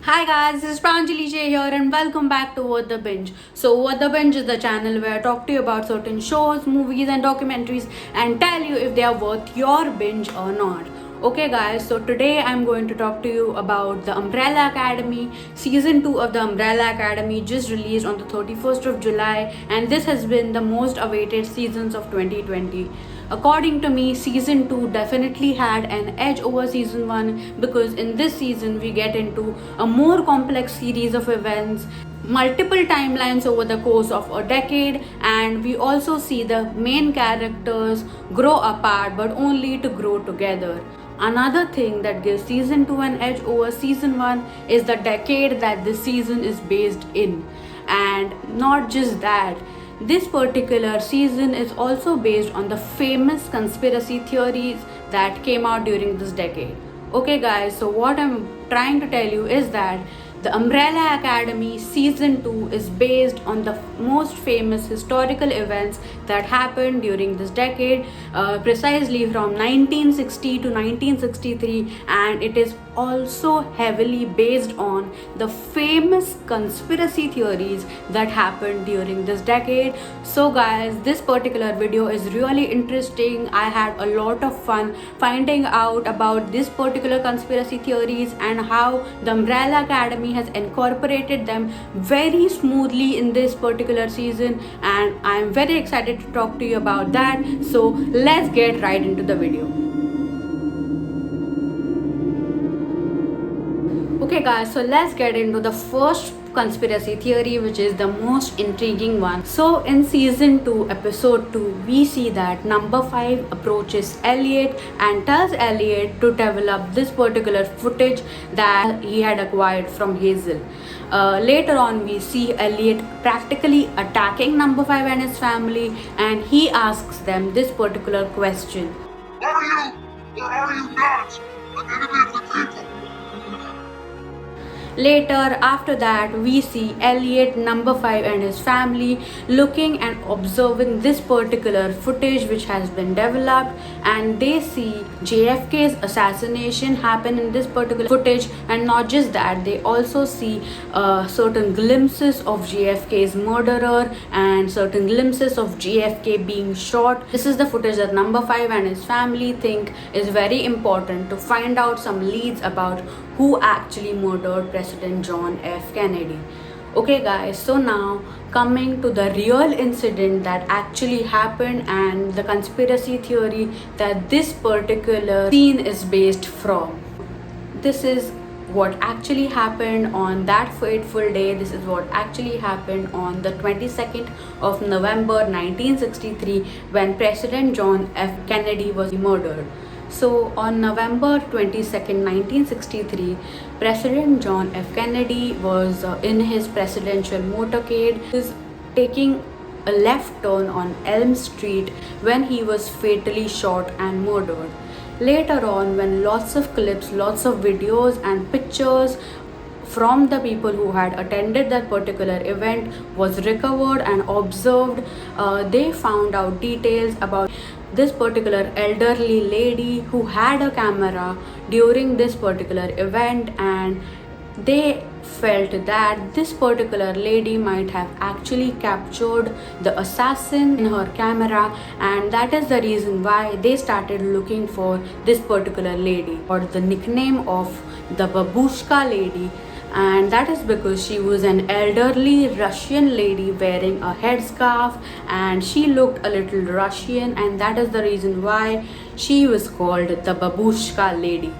Hi guys, this is Pranjali Jay here and welcome back to What the Binge. So What the Binge is the channel where I talk to you about certain shows, movies and documentaries and tell you if they are worth your binge or not. Okay guys, so today I'm going to talk to you about The Umbrella Academy. Season 2 of The Umbrella Academy just released on the 31st of July and this has been the most awaited seasons of 2020. According to me, season 2 definitely had an edge over season 1 because in this season we get into a more complex series of events, multiple timelines over the course of a decade, and we also see the main characters grow apart but only to grow together. Another thing that gives season 2 an edge over season 1 is the decade that this season is based in. And not just that, this particular season is also based on the famous conspiracy theories that came out during this decade. Okay, guys, so what I'm trying to tell you is that the Umbrella Academy Season 2 is based on the most famous historical events that happened during this decade, precisely from 1960 to 1963, and it is also heavily based on the famous conspiracy theories that happened during this decade. So guys, this particular video is really interesting. I had a lot of fun finding out about this particular conspiracy theories and how the Umbrella Academy has incorporated them very smoothly in this particular season, and I am very excited to talk to you about that. So let's get right into the video. Okay guys, so let's get into the first conspiracy theory, which is the most intriguing one. So in season 2 episode 2, we see that number 5 approaches Elliot and tells Elliot to develop this particular footage that he had acquired from Hazel. Later on, we see Elliot practically attacking number 5 and his family, and he asks them this particular question: Are you or are you not an enemy of the people? Later, after that, we see Elliot, number 5 and his family looking and observing this particular footage which has been developed, and they see JFK's assassination happen in this particular footage. And not just that, they also see certain glimpses of JFK's murderer and certain glimpses of JFK being shot. This is the footage that number 5 and his family think is very important to find out some leads about who actually murdered President John F. Kennedy. Okay guys, so now coming to the real incident that actually happened and the conspiracy theory that this particular scene is based from. This is what actually happened on that fateful day. This is what actually happened on the 22nd of November 1963 when President John F. Kennedy was murdered. So on November 22nd, 1963, President John F. Kennedy was in his presidential motorcade. He was taking a left turn on Elm Street when he was fatally shot and murdered. Later on, when lots of clips, lots of videos and pictures from the people who had attended that particular event was recovered and observed, they found out details about this particular elderly lady who had a camera during this particular event, and they felt that this particular lady might have actually captured the assassin in her camera, and that is the reason why they started looking for this particular lady, or the nickname of the Babushka lady. And that is because she was an elderly Russian lady wearing a headscarf, and she looked a little Russian, and that is the reason why she was called the Babushka lady.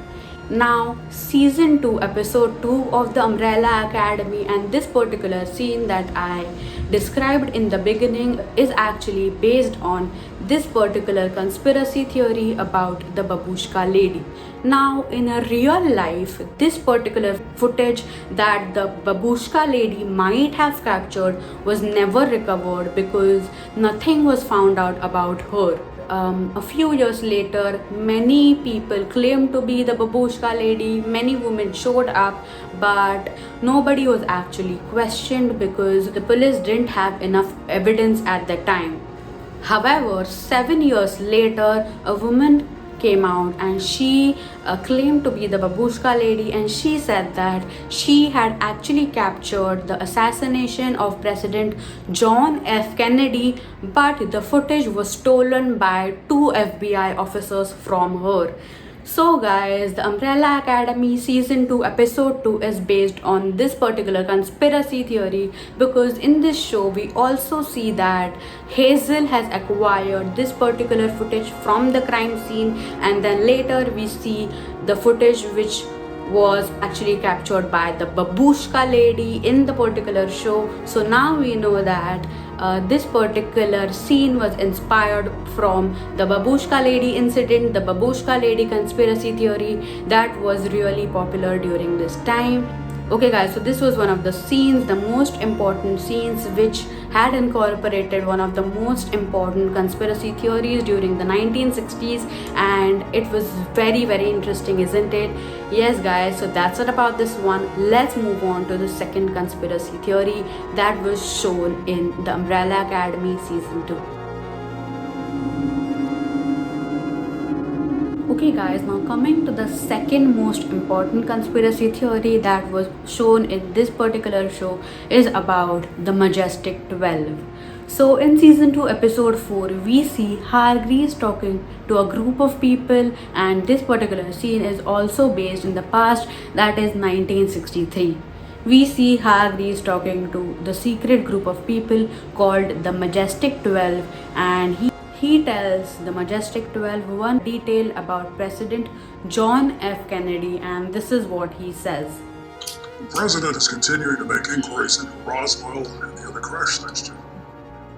Now, season 2, episode 2 of the Umbrella Academy, and this particular scene that I described in the beginning is actually based on this particular conspiracy theory about the Babushka lady. Now, in a real life, this particular footage that the Babushka lady might have captured was never recovered because nothing was found out about her. A few years later, many people claimed to be the Babushka lady. Many women showed up, but nobody was actually questioned because the police didn't have enough evidence at the time. However, 7 years later, a woman came out, and she claimed to be the babushka lady, and she said that she had actually captured the assassination of President John F. Kennedy, but the footage was stolen by two FBI officers from her. So guys, the Umbrella Academy season 2 episode 2 is based on this particular conspiracy theory, because in this show we also see that Hazel has acquired this particular footage from the crime scene, and then later we see the footage which was actually captured by the babushka lady in the particular show. So now we know that this particular scene was inspired from the babushka lady incident, the babushka lady conspiracy theory that was really popular during this time. Okay guys, so this was one of the scenes, the most important scenes which had incorporated one of the most important conspiracy theories during the 1960s, and it was very interesting, isn't it? Yes guys, so that's it about this one. Let's move on to the second conspiracy theory that was shown in the Umbrella Academy season 2. Okay guys, now coming to the second most important conspiracy theory that was shown in this particular show is about the Majestic 12. So in season 2 episode 4 we see Hargreaves talking to a group of people, and this particular scene is also based in the past, that is 1963. We see Hargreaves talking to the secret group of people called the Majestic 12, and he tells the Majestic 12 one detail about President John F. Kennedy, and this is what he says. The president is continuing to make inquiries into Roswell and the other crash sites too.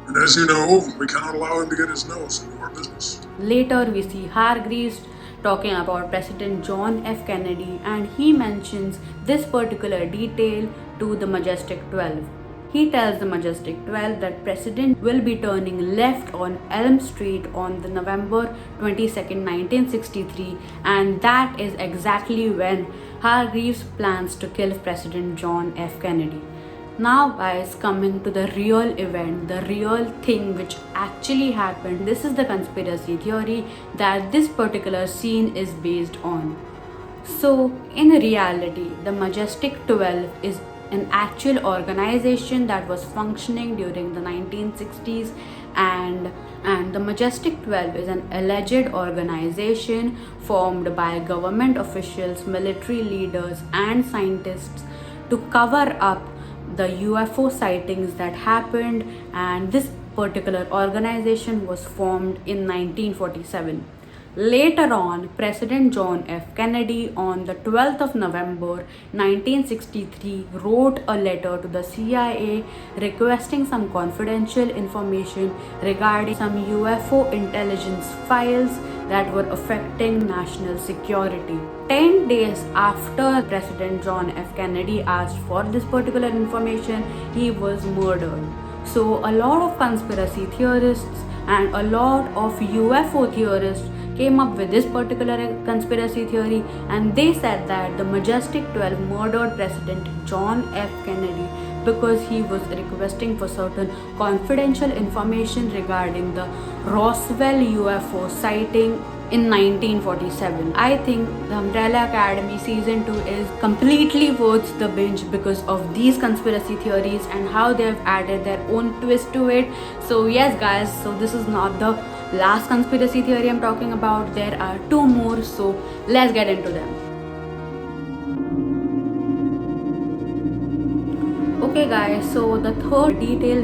And as you know, we cannot allow him to get his nose into our business. Later we see Hargreaves talking about President John F. Kennedy, and he mentions this particular detail to the Majestic 12. He tells the Majestic 12 that President will be turning left on Elm Street on the November 22nd, 1963, and that is exactly when Hargreaves plans to kill President John F. Kennedy. Now guys, coming to the real event, the real thing which actually happened, this is the conspiracy theory that this particular scene is based on. So in reality, the Majestic 12 is an actual organization that was functioning during the 1960s, and the Majestic 12 is an alleged organization formed by government officials, military leaders and scientists to cover up the UFO sightings that happened, and this particular organization was formed in 1947. Later on, President John F. Kennedy on the 12th of November 1963 wrote a letter to the CIA requesting some confidential information regarding some UFO intelligence files that were affecting national security. 10 days after President John F. Kennedy asked for this particular information, he was murdered. So a lot of conspiracy theorists and a lot of UFO theorists came up with this particular conspiracy theory, and they said that the Majestic 12 murdered President John F. Kennedy because he was requesting for certain confidential information regarding the Roswell UFO sighting in 1947. I think the Umbrella Academy season 2 is completely worth the binge because of these conspiracy theories and how they have added their own twist to it. So yes guys, so this is not the last conspiracy theory I'm talking about. There are two more, so let's get into them. Okay guys, so the third detail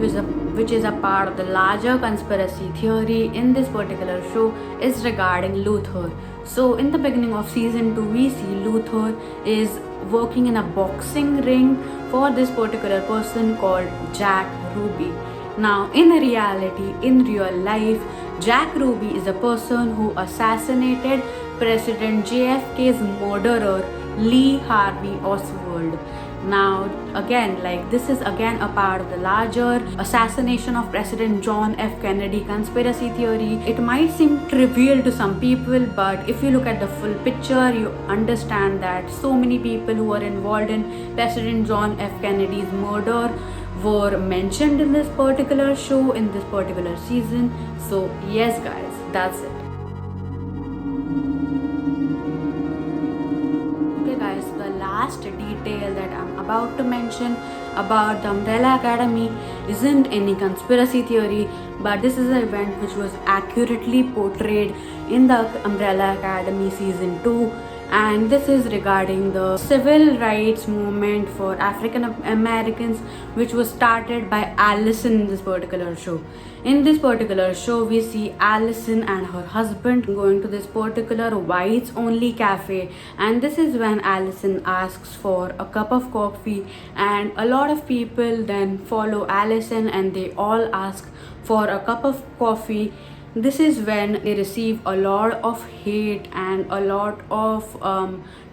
which is a part of the larger conspiracy theory in this particular show is regarding Luther. So in the beginning of season 2 we see Luther is working in a boxing ring for this particular person called Jack Ruby. Now in reality, in real life, Jack Ruby is a person who assassinated President JFK's murderer Lee Harvey Oswald. Now again, like this is again a part of the larger assassination of President John F. Kennedy conspiracy theory. It might seem trivial to some people, but if you look at the full picture, you understand that so many people who were involved in President John F. Kennedy's murder were mentioned in this particular show, in this particular season. So yes guys, that's it. about to mention about the Umbrella Academy isn't any conspiracy theory, but this is an event which was accurately portrayed in the Umbrella Academy season 2, and this is regarding the civil rights movement for African Americans, which was started by Allison in this particular show. In this particular show, we see Allison and her husband going to this particular whites only cafe, and this is when Allison asks for a cup of coffee, and a lot of people then follow Allison and they all ask for a cup of coffee. This is when they receive a lot of hate and a lot of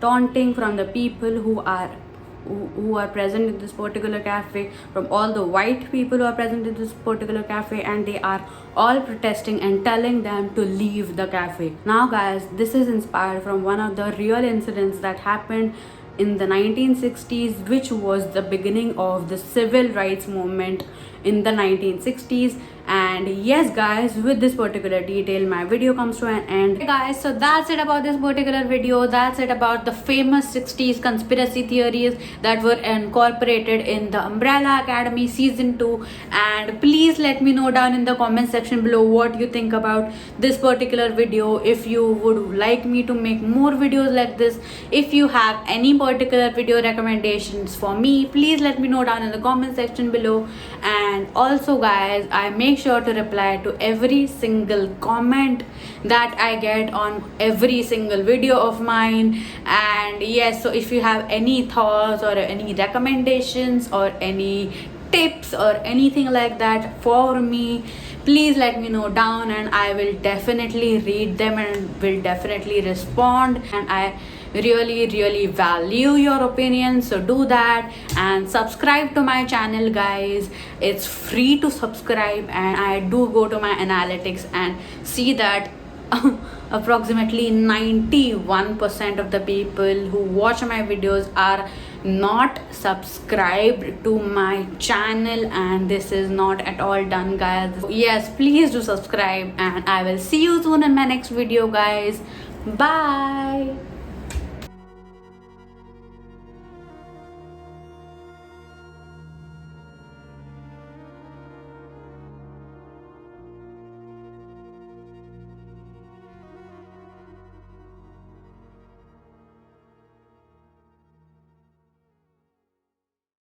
taunting from the people who are present in this particular cafe, from all the white people who are present in this particular cafe, and they are all protesting and telling them to leave the cafe. Now guys, this is inspired from one of the real incidents that happened in the 1960s, which was the beginning of the civil rights movement in the 1960s. And yes guys, with this particular detail my video comes to an end. Hey guys, so that's it about this particular video. That's it about the famous 60s conspiracy theories that were incorporated in the Umbrella Academy season 2. And please let me know down in the comment section below what you think about this particular video. If you would like me to make more videos like this, if you have any particular video recommendations for me, please let me know down in the comment section below. And also guys, I make sure to reply to every single comment that I get on every single video of mine. And yes, so if you have any thoughts or any recommendations or any tips or anything like that for me, please let me know down, and I will definitely read them and will definitely respond. And I really value your opinion, so do that. And subscribe to my channel guys, it's free to subscribe. And I do go to my analytics and see that approximately 91% of the people who watch my videos are not subscribed to my channel, and this is not at all done guys. Yes, please do subscribe, and I will see you soon in my next video guys. Bye.